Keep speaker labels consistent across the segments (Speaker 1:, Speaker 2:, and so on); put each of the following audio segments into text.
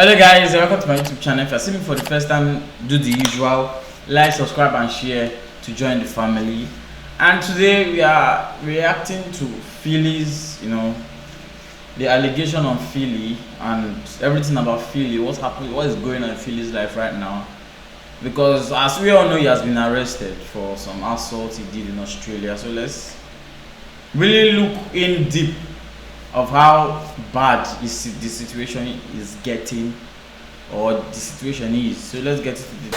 Speaker 1: Hello guys, welcome to my YouTube channel. If you're seeing me for the first time, do the usual, like, subscribe and share to join the family. And today we are reacting to Philly's, the allegation on Philly and everything about Philly, what's happening, what is going on in Philly's life right now. Because as we all know, he has been arrested for some assault he did in Australia. So let's really look in deep of how bad the situation is getting, or the situation is. So let's get into this.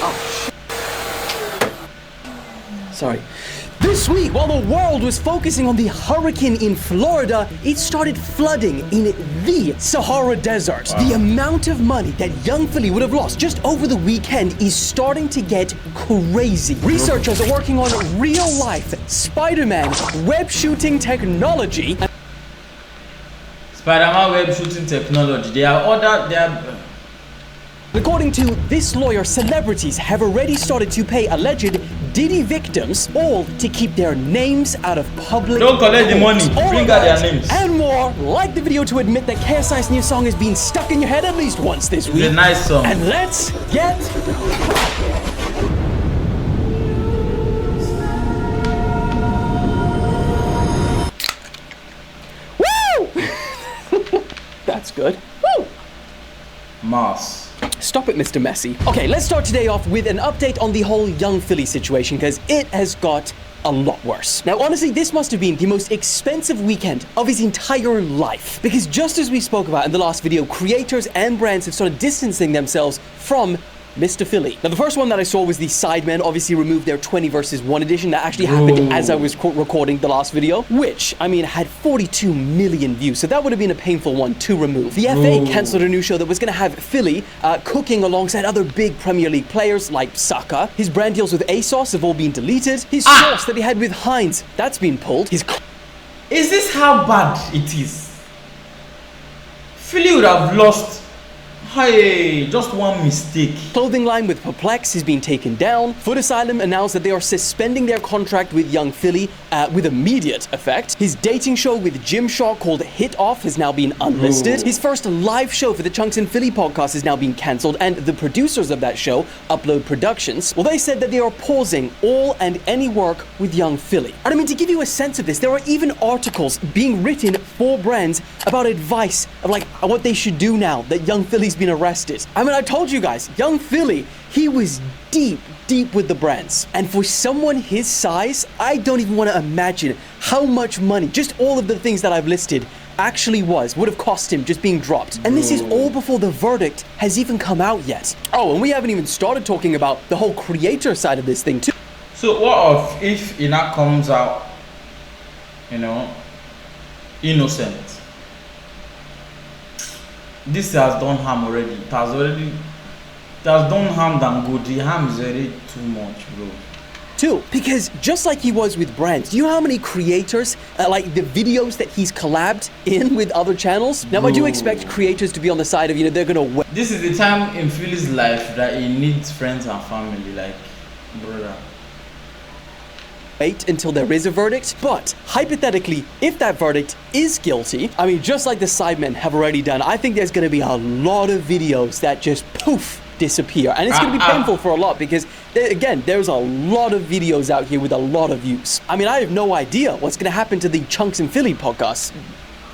Speaker 2: Oh, sorry. This week, while the world was focusing on the hurricane in Florida, it started flooding in the Sahara Desert. Wow. The amount of money that young Philly would have lost just over the weekend is starting to get crazy. Researchers are working on real-life Spider-Man web shooting technology.
Speaker 1: Spider-Man web shooting technology.
Speaker 2: According to this lawyer, celebrities have already started to pay alleged Diddy victims, all to keep their names out of public.
Speaker 1: Don't collect the money, bring out their names.
Speaker 2: And more. Like the video to admit that KSI's new song has been stuck in your head at least once this week.
Speaker 1: It's a nice song.
Speaker 2: And let's get... Woo! That's good. Woo!
Speaker 1: Mars.
Speaker 2: Stop it, Mr. Messi. Okay, let's start today off with an update on the whole young Philly situation, because it has got a lot worse. Now, honestly, this must have been the most expensive weekend of his entire life, because just as we spoke about in the last video, creators and brands have started distancing themselves from Mr. Philly. Now, the first one that I saw was the Sidemen obviously removed their 20 vs. 1 edition. That actually happened as I was recording the last video, which, I mean, had 42 million views. So that would have been a painful one to remove. The FA cancelled a new show that was going to have Philly cooking alongside other big Premier League players like Saka. His brand deals with ASOS have all been deleted. His sauce that he had with Heinz, that's been pulled. Is
Speaker 1: this how bad it is? Philly would have lost. Hey, just one mistake.
Speaker 2: Clothing line with Perplex has been taken down. Foot Asylum announced that they are suspending their contract with young Philly with immediate effect. His dating show with Gymshark called Hit Off has now been unlisted. His first live show for the Chunks and Philly podcast has now been cancelled, and the producers of that show, Upload Productions, well, they said that they are pausing all and any work with young Philly. And I mean, to give you a sense of this, there are even articles being written for brands about advice of like what they should do now that young Philly's been arrested. I mean, I told you guys, young Philly, he was deep with the brands. And for someone his size, I don't even want to imagine how much money, just all of the things that I've listed, actually would have cost him just being dropped. And this is all before the verdict has even come out yet. Oh, and we haven't even started talking about the whole creator side of this thing too.
Speaker 1: So what if Ina comes out, innocent? This has done harm already. It has done harm than good. The harm is already too much, bro.
Speaker 2: Too, because just like he was with brands, do you know how many creators, like the videos that he's collabed in with other channels? Now, I do expect creators to be on the side of, they're gonna...
Speaker 1: This is the time in Philly's life that he needs friends and family, like, brother.
Speaker 2: Wait until there is a verdict, but hypothetically, if that verdict is guilty, I mean, just like the Sidemen have already done, I think there's going to be a lot of videos that just poof, disappear, and it's going to be painful for a lot, because again, there's a lot of videos out here with a lot of views. I mean, I have no idea what's going to happen to the Chunks and Philly podcast.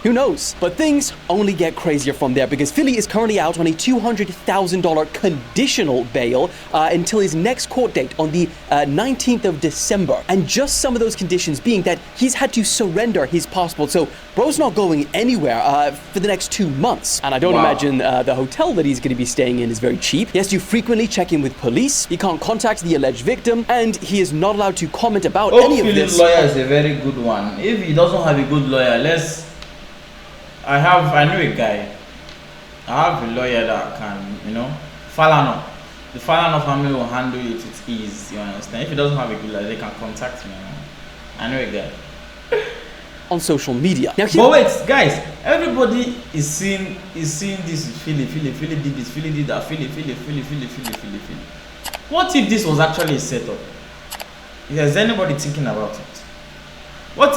Speaker 2: Who knows? But things only get crazier from there, because Philly is currently out on a $200,000 conditional bail until his next court date on the 19th of December. And just some of those conditions being that he's had to surrender his passport. So bro's not going anywhere for the next 2 months. And I don't imagine the hotel that he's going to be staying in is very cheap. He has to frequently check in with police. He can't contact the alleged victim, and he is not allowed to comment about any of this.
Speaker 1: Philly's lawyer is a very good one. If he doesn't have a good lawyer, I know a guy. I have a lawyer that can, Falano. The Falano family will handle it with ease, you understand? If he doesn't have a good lawyer, they can contact me. I know a guy.
Speaker 2: On social media. Now,
Speaker 1: but wait, guys, everybody is seeing this with Philly did this, Philly did that, Philly. What if this was actually a setup? Is anybody thinking about it? What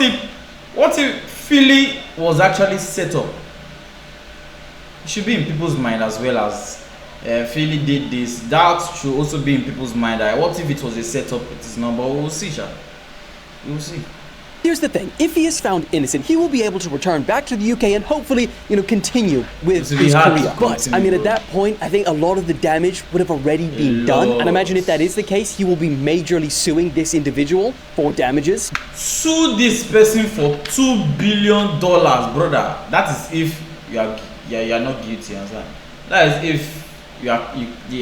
Speaker 1: if Philly was actually set up It should be in people's mind as well as Philly did this. That should also be in people's mind. What if it was a setup? It is not, but we'll see, Sha. We'll see.
Speaker 2: Here's the thing, if he is found innocent, he will be able to return back to the UK and hopefully, continue with his career. But, I mean, at that point, I think a lot of the damage would have already been done. And I imagine if that is the case, he will be majorly suing this individual for damages.
Speaker 1: Sue this person for $2 billion, brother. That is if you are not guilty, understand? That is if you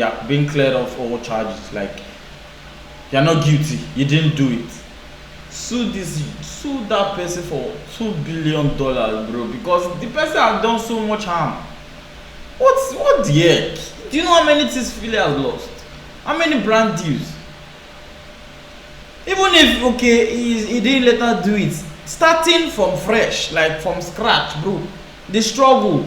Speaker 1: are being cleared of all charges. Like, you are not guilty, you didn't do it. Sue that person for $2 billion, bro, because the person has done so much harm. What the heck? Do you know how many things Philly has lost? How many brand deals? Even if he didn't let her do it, starting from fresh, like from scratch, bro, the struggle.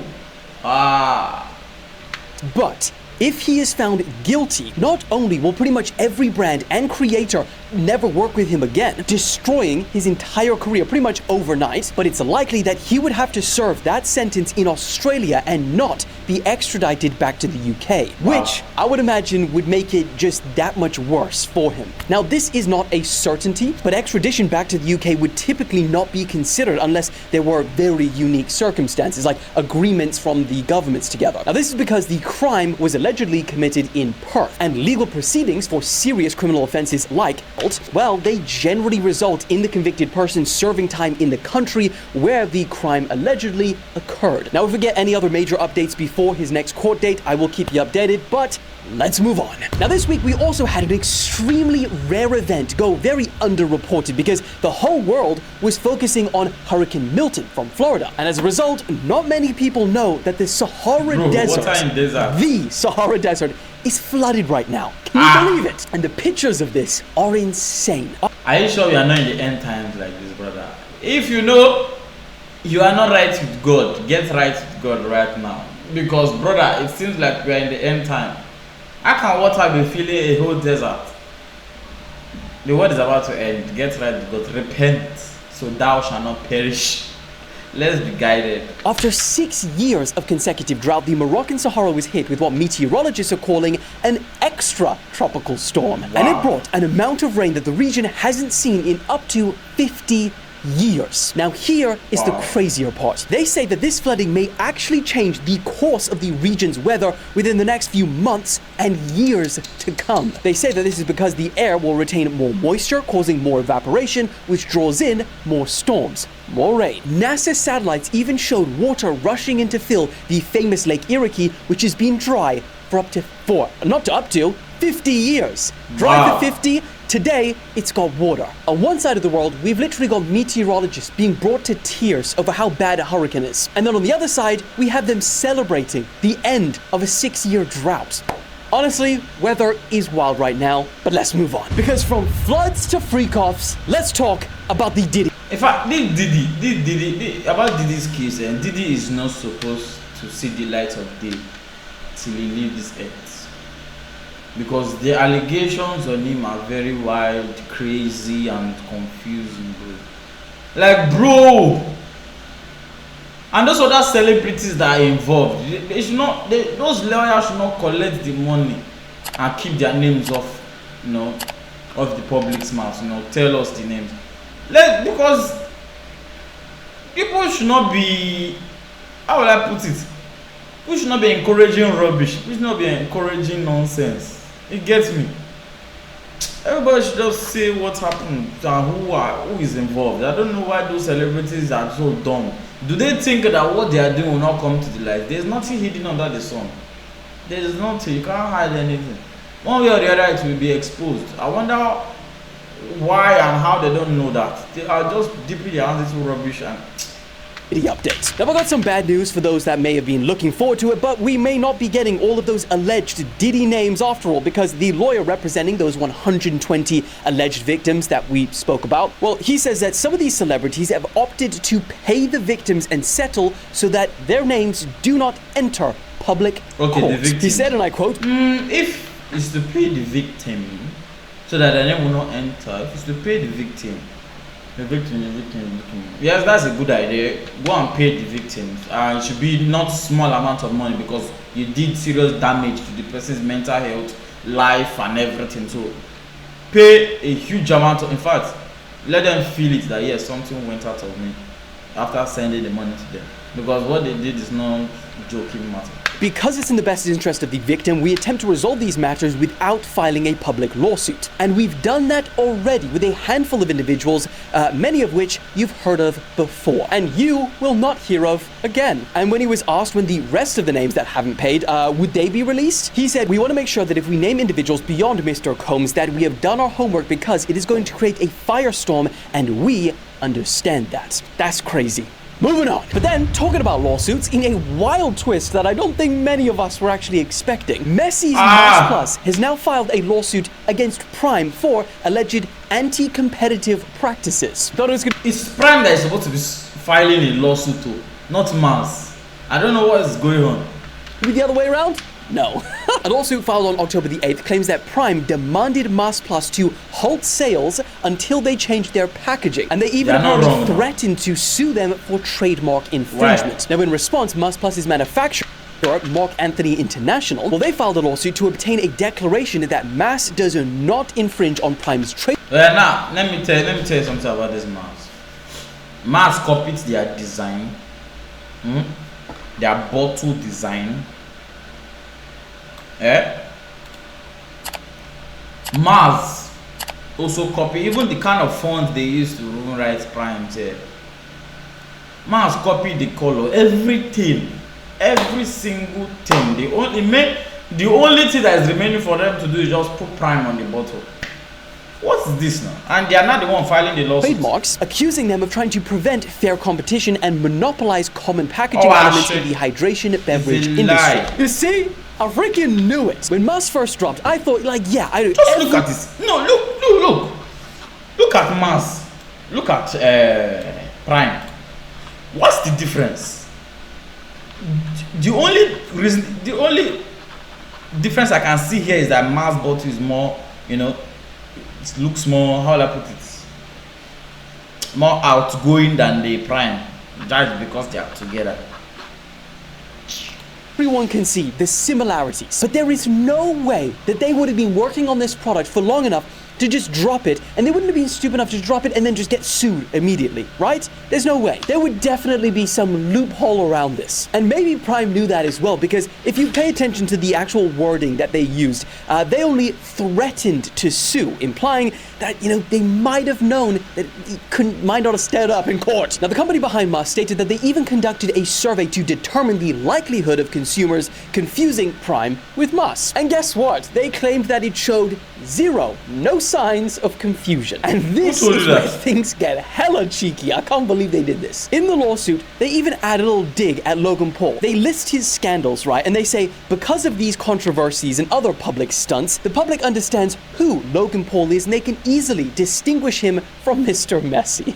Speaker 2: But if he is found guilty, not only will pretty much every brand and creator never work with him again, destroying his entire career pretty much overnight, but it's likely that he would have to serve that sentence in Australia and not be extradited back to the UK, which I would imagine would make it just that much worse for him. Now, this is not a certainty, but extradition back to the UK would typically not be considered unless there were very unique circumstances, like agreements from the governments together. Now, this is because the crime was allegedly committed in Perth, and legal proceedings for serious criminal offenses like well, they generally result in the convicted person serving time in the country where the crime allegedly occurred. Now, if we get any other major updates before his next court date, I will keep you updated, but let's move on. Now, this week we also had an extremely rare event go very underreported because the whole world was focusing on Hurricane Milton from Florida. And as a result, not many people know that the Sahara Desert, the Sahara Desert, is flooded right now. Can you believe it? And the pictures of this are insane.
Speaker 1: Are you sure we are not in the end times like this, brother? If you know you are not right with God, get right with God right now. Because, brother, it seems like we are in the end time. How can water be filling a whole desert? The world is about to end. Get right with God. Repent, so thou shalt not perish. Let's be guided.
Speaker 2: After 6 years of consecutive drought, the Moroccan Sahara was hit with what meteorologists are calling an extra tropical storm. Wow. And it brought an amount of rain that the region hasn't seen in up to 50 years. Now, here is the crazier part. They say that this flooding may actually change the course of the region's weather within the next few months and years to come. They say that this is because the air will retain more moisture, causing more evaporation, which draws in more storms, more rain. NASA satellites even showed water rushing in to fill the famous Lake Iriki, which has been dry for up to 50 years. Dry for 50. Today, it's got water. On one side of the world, we've literally got meteorologists being brought to tears over how bad a hurricane is. And then on the other side, we have them celebrating the end of a 6-year drought. Honestly, weather is wild right now, but let's move on. Because from floods to freak-offs, let's talk about the Diddy.
Speaker 1: In fact, about Diddy's case, Diddy is not supposed to see the light of day till he leaves this earth. Because the allegations on him are very wild, crazy, and confusing, bro. Like, bro! And those other celebrities that are involved, those lawyers should not collect the money and keep their names off, off the public's mouth, tell us the names. Because people should not be, how will I put it? We should not be encouraging rubbish. We should not be encouraging nonsense. It gets me. Everybody should just say what happened and who is involved. I don't know why those celebrities are so dumb. Do they think that what they are doing will not come to the light? There's nothing hidden under the sun. There's nothing. You can't hide anything. One way or the other, it will be exposed. I wonder why and how they don't know that. They are just dipping their hands into rubbish and
Speaker 2: update. Now, we got some bad news for those that may have been looking forward to it, but we may not be getting all of those alleged Diddy names after all, because the lawyer representing those 120 alleged victims that we spoke about, well, he says that some of these celebrities have opted to pay the victims and settle so that their names do not enter public court. He said, and I quote,
Speaker 1: if it's to pay the victim so that their name will not enter, if it's to pay the victim, The victim. Yes, that's a good idea. Go and pay the victims. It should be not small amount of money because you did serious damage to the person's mental health, life, and everything. So pay a huge amount of. In fact, let them feel it that yes, something went out of me after sending the money to them. Because what they did is not joking matter.
Speaker 2: Because it's in the best interest of the victim, we attempt to resolve these matters without filing a public lawsuit. And we've done that already with a handful of individuals, many of which you've heard of before, and you will not hear of again. And when he was asked when the rest of the names that haven't paid, would they be released? He said, we want to make sure that if we name individuals beyond Mr. Combs, that we have done our homework because it is going to create a firestorm, and we understand that. That's crazy. Moving on. But then, talking about lawsuits, in a wild twist that I don't think many of us were actually expecting, Messi's Mars Plus has now filed a lawsuit against Prime for alleged anti-competitive practices. Thought it was gonna
Speaker 1: It's Prime that is supposed to be filing a lawsuit to, not Mars. I don't know what is going on.
Speaker 2: be the other way around? No. A lawsuit filed on October the 8th claims that Prime demanded Mars Plus to halt sales until they changed their packaging, and they even threatened to sue them for trademark infringement. Now, in response, Mars Plus's manufacturer, Mark Anthony International, well, they filed a lawsuit to obtain a declaration that Mars does not infringe on Prime's trade.
Speaker 1: Now, let me tell you something about this Mars. Mars copied their design, their bottle design. Mars also copy even the kind of font they use to write Prime there. Mars copied the color, everything, every single thing. The only thing that is remaining for them to do is just put Prime on the bottle. What's this now? And they are not the one filing the lawsuit.
Speaker 2: Trademarks, accusing them of trying to prevent fair competition and monopolize common packaging elements in the hydration beverage industry. You see? I freaking knew it. When Mars first dropped, I thought, like, yeah, I do.
Speaker 1: Just look at this. No, look. Look at Mars. Look at Prime. What's the difference? The only difference I can see here is that Mars bottle is more, it looks more, how will I put it? More outgoing than the Prime. Just because they are together.
Speaker 2: Everyone can see the similarities, but there is no way that they would have been working on this product for long enough to just drop it, and they wouldn't have been stupid enough to drop it and then just get sued immediately, right? There's no way. There would definitely be some loophole around this. And maybe Prime knew that as well, because if you pay attention to the actual wording that they used, they only threatened to sue, implying that, they might have known that might not have stood up in court. Now, the company behind Mars stated that they even conducted a survey to determine the likelihood of consumers confusing Prime with Mars. And guess what? They claimed that it showed no signs of confusion. And this is where things get hella cheeky. I can't believe they did this. In the lawsuit, they even add a little dig at Logan Paul. They list his scandals, right? And they say, because of these controversies and other public stunts, the public understands who Logan Paul is, and they can easily distinguish him from Mr. Messi.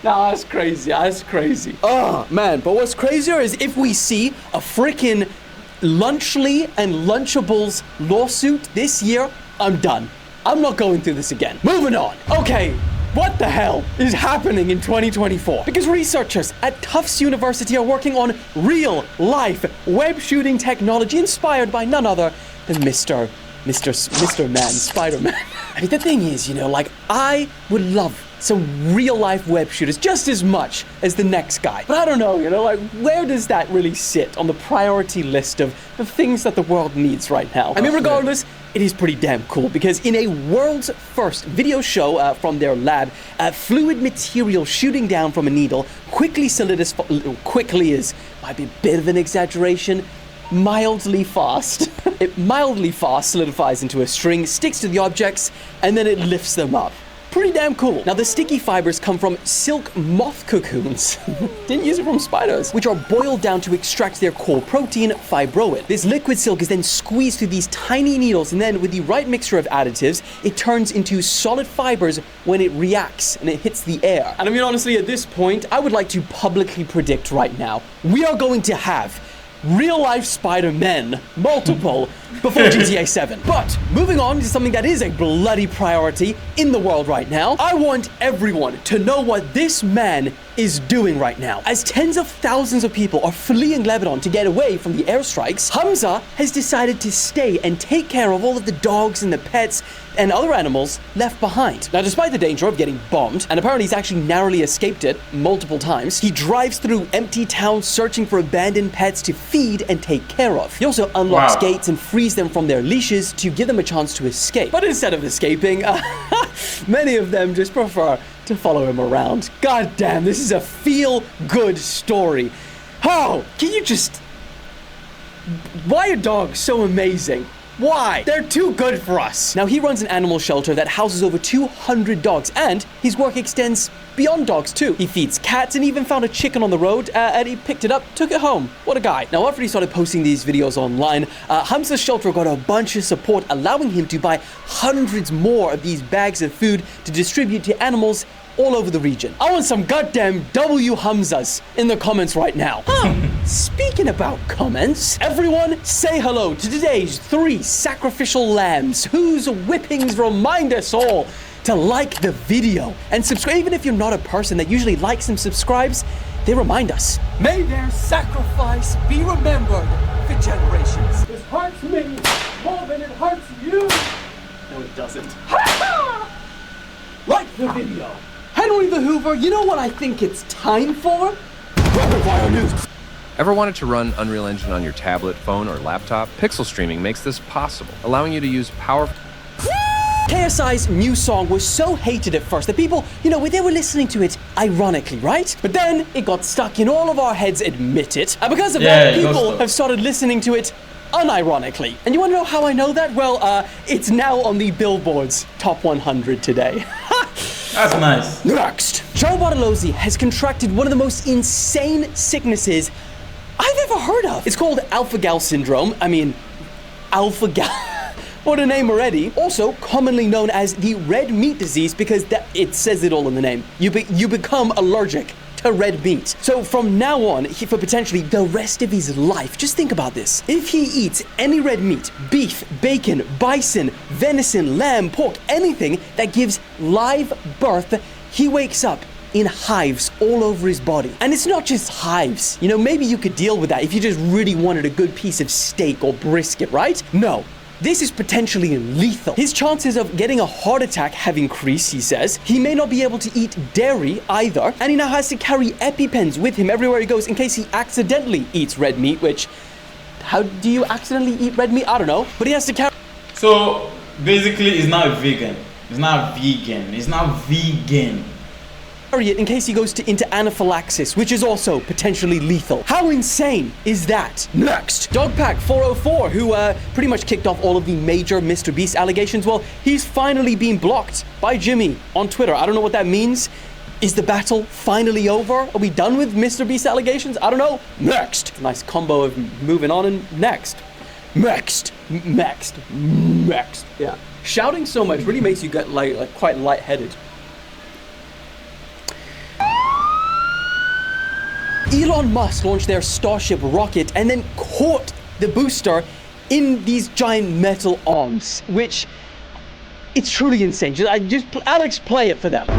Speaker 2: Nah, that's crazy. That's crazy. Oh, man. But what's crazier is if we see a freaking Lunchly and Lunchables lawsuit this year, I'm done. I'm not going through this again. Moving on. Okay, what the hell is happening in 2024? Because researchers at Tufts University are working on real-life web shooting technology inspired by none other than Mr. Man, Spider-Man. I mean, the thing is, I would love some real-life web shooters just as much as the next guy. But I don't know, where does that really sit on the priority list of the things that the world needs right now? I mean, regardless, it is pretty damn cool because in a world's first video show from their lab, fluid material shooting down from a needle quickly might be a bit of an exaggeration, mildly fast. It mildly fast solidifies into a string, sticks to the objects, and then it lifts them up. Pretty damn cool. Now, the sticky fibers come from silk moth cocoons. Didn't use it from spiders, which are boiled down to extract their core protein, fibroin. This liquid silk is then squeezed through these tiny needles, and then with the right mixture of additives, it turns into solid fibers when it reacts and it hits the air. And I mean, honestly, at this point, I would like to publicly predict right now, we are going to have real-life Spider-Men, multiple, before GTA 7. But moving on to something that is a bloody priority in the world right now, I want everyone to know what this man is doing right now. As tens of thousands of people are fleeing Lebanon to get away from the airstrikes, Hamza has decided to stay and take care of all of the dogs and the pets and other animals left behind. Now, despite the danger of getting bombed, and apparently he's actually narrowly escaped it multiple times, he drives through empty towns searching for abandoned pets to feed and take care of. He also unlocks gates and frees them from their leashes to give them a chance to escape. But instead of escaping, many of them just prefer to follow him around. God damn, this is a feel-good story. How? Can you just... Why are dogs so amazing? Why? They're too good for us. Now, he runs an animal shelter that houses over 200 dogs, and his work extends beyond dogs too. He feeds cats and even found a chicken on the road, and he picked it up, took it home. What a guy. Now, after he started posting these videos online, Hamza's shelter got a bunch of support, allowing him to buy hundreds more of these bags of food to distribute to animals all over the region. I want some goddamn W Hamzas in the comments right now. Speaking about comments, everyone say hello to today's 3 sacrificial lambs whose whippings remind us all to like the video and subscribe. Even if you're not a person that usually likes and subscribes, they remind us. May their sacrifice be remembered for generations. This hurts me more than it hurts you. No, it doesn't. Like the video. Henry the Hoover, you know what I think it's time for? Rapid Fire News.
Speaker 3: Ever wanted to run Unreal Engine on your tablet, phone, or laptop? Pixel Streaming makes this possible, allowing you to use powerful...
Speaker 2: KSI's new song was so hated at first that people, they were listening to it ironically, right? But then it got stuck in all of our heads, admit it. And because of that, people have started listening to it unironically. And you want to know how I know that? Well, it's now on the Billboard's Top 100 today.
Speaker 1: That's nice.
Speaker 2: Next, Joe Bartolozzi has contracted one of the most insane sicknesses I've ever heard of. It's called alpha-gal syndrome. I mean, alpha-gal... What a name already. Also commonly known as the red meat disease because it says it all in the name. You become allergic to red meat. So from now on, for potentially the rest of his life, just think about this. If he eats any red meat, beef, bacon, bison, venison, lamb, pork, anything that gives live birth, he wakes up in hives all over his body. And it's not just hives. Maybe you could deal with that if you just really wanted a good piece of steak or brisket, right? No. This is potentially lethal. His chances of getting a heart attack have increased, he says. He may not be able to eat dairy either, and he now has to carry EpiPens with him everywhere he goes in case he accidentally eats red meat, which... How do you accidentally eat red meat? I don't know, but he has to carry...
Speaker 1: So, basically, he's not a vegan. He's not vegan. He's not vegan.
Speaker 2: It in case he goes into anaphylaxis, which is also potentially lethal. How insane is that? Next, Dogpack 404, who pretty much kicked off all of the major Mr. Beast allegations. Well, he's finally been blocked by Jimmy on Twitter. I don't know what that means. Is the battle finally over? Are we done with Mr. Beast allegations? I don't know. Next, nice combo of moving on and next. Next. Yeah. Shouting so much really makes you get like quite lightheaded. Elon Musk launched their Starship rocket and then caught the booster in these giant metal arms, which it's truly insane. Alex, play it for them.
Speaker 1: This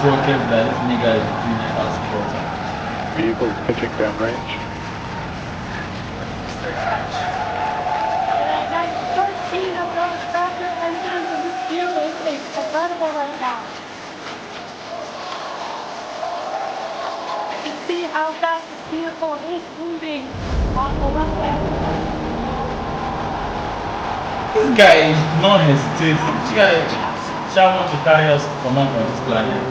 Speaker 1: rocket that this nigga is doing as
Speaker 4: Vehicles pitching downrange.
Speaker 5: Like 13 of those Raptor engines in this field is incredible right now. You can see how fast this vehicle is moving on the runway.
Speaker 1: This guy is not hesitating. This guy shall want to carry us command on this planet.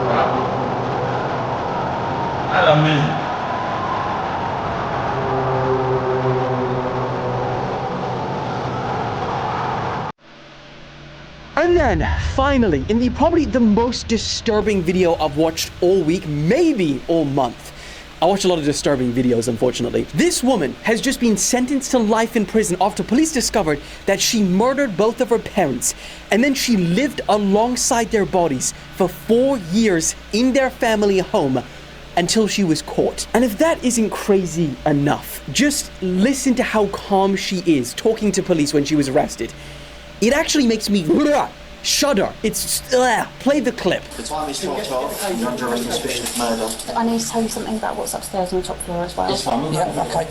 Speaker 1: Wow. That's amazing.
Speaker 2: And then, finally, in probably the most disturbing video I've watched all week, maybe all month, I watch a lot of disturbing videos, unfortunately. This woman has just been sentenced to life in prison after police discovered that she murdered both of her parents, and then she lived alongside their bodies for 4 years in their family home until she was caught. And if that isn't crazy enough, just listen to how calm she is talking to police when she was arrested. It actually makes me shudder. It's play the clip.
Speaker 4: The time is 12:12. You're under arrest on suspicion of murder.
Speaker 6: I need to tell you something about what's upstairs on the top floor as well.
Speaker 4: Yes, ma'am.
Speaker 7: Yeah, okay.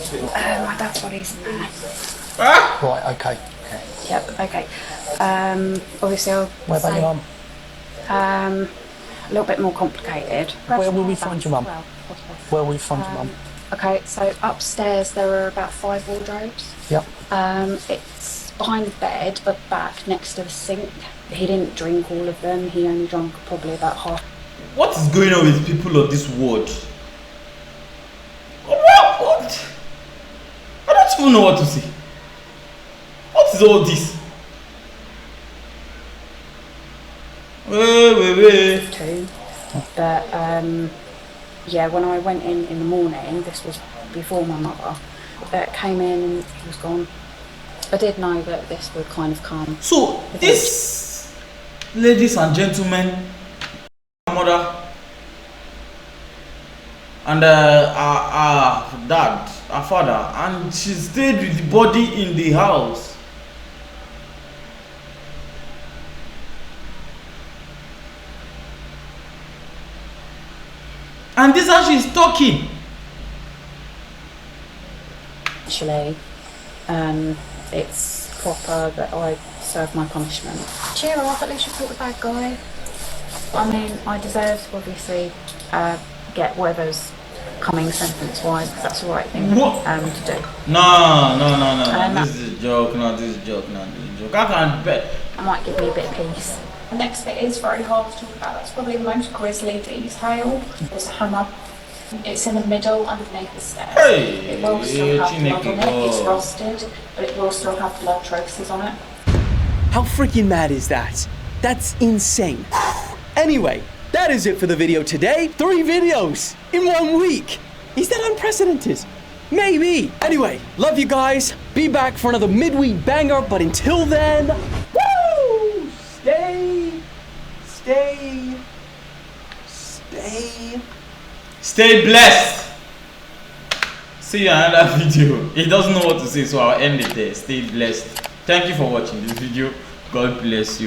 Speaker 6: My dad's body's in there.
Speaker 7: Right, okay.
Speaker 6: Yep, okay. Obviously I'll
Speaker 7: Where about your mum?
Speaker 6: a little bit more complicated.
Speaker 7: Where will we find your mum?
Speaker 6: Well, possibly.
Speaker 7: Where will we find your mum?
Speaker 6: Okay, so upstairs there are about 5 wardrobes.
Speaker 7: Yep.
Speaker 6: It's behind the bed, but back next to the sink. He didn't drink all of them. He only drank probably about half.
Speaker 1: What is going on with people of this world? What? I don't even know what to say. What is all this? Wait.
Speaker 6: Two. But yeah, when I went in the morning, this was before my mother, came in and he was gone. I did know that this would kind of come.
Speaker 1: So this, ladies and gentlemen, our mother and our dad, our father, and she stayed with the body in the house. And this is how she's talking.
Speaker 6: Actually, it's proper that I serve my punishment. Cheer up, at least you caught the bad guy. I mean, I deserve to obviously get whatever's coming sentence-wise, because that's the right thing to do.
Speaker 1: No. This is a joke. This is a joke. I can't bet.
Speaker 6: I might give me a bit of peace.
Speaker 8: The next bit is very hard to talk about. That's probably the most grisly detail. There's a hammer. It's in the middle underneath the stairs.
Speaker 1: Hey,
Speaker 8: it will still have blood on it. It's
Speaker 1: oh.
Speaker 8: rusted, but it will still have blood traces on it.
Speaker 2: How freaking mad is that? That's insane. Anyway, that is it for the video today. 3 videos in 1 week. Is that unprecedented? Maybe. Anyway, love you guys. Be back for another midweek banger, but until then, woo!
Speaker 1: Stay blessed. See you in another video. He doesn't know what to say, so I'll end it there. Stay blessed. Thank you for watching this video. God bless you.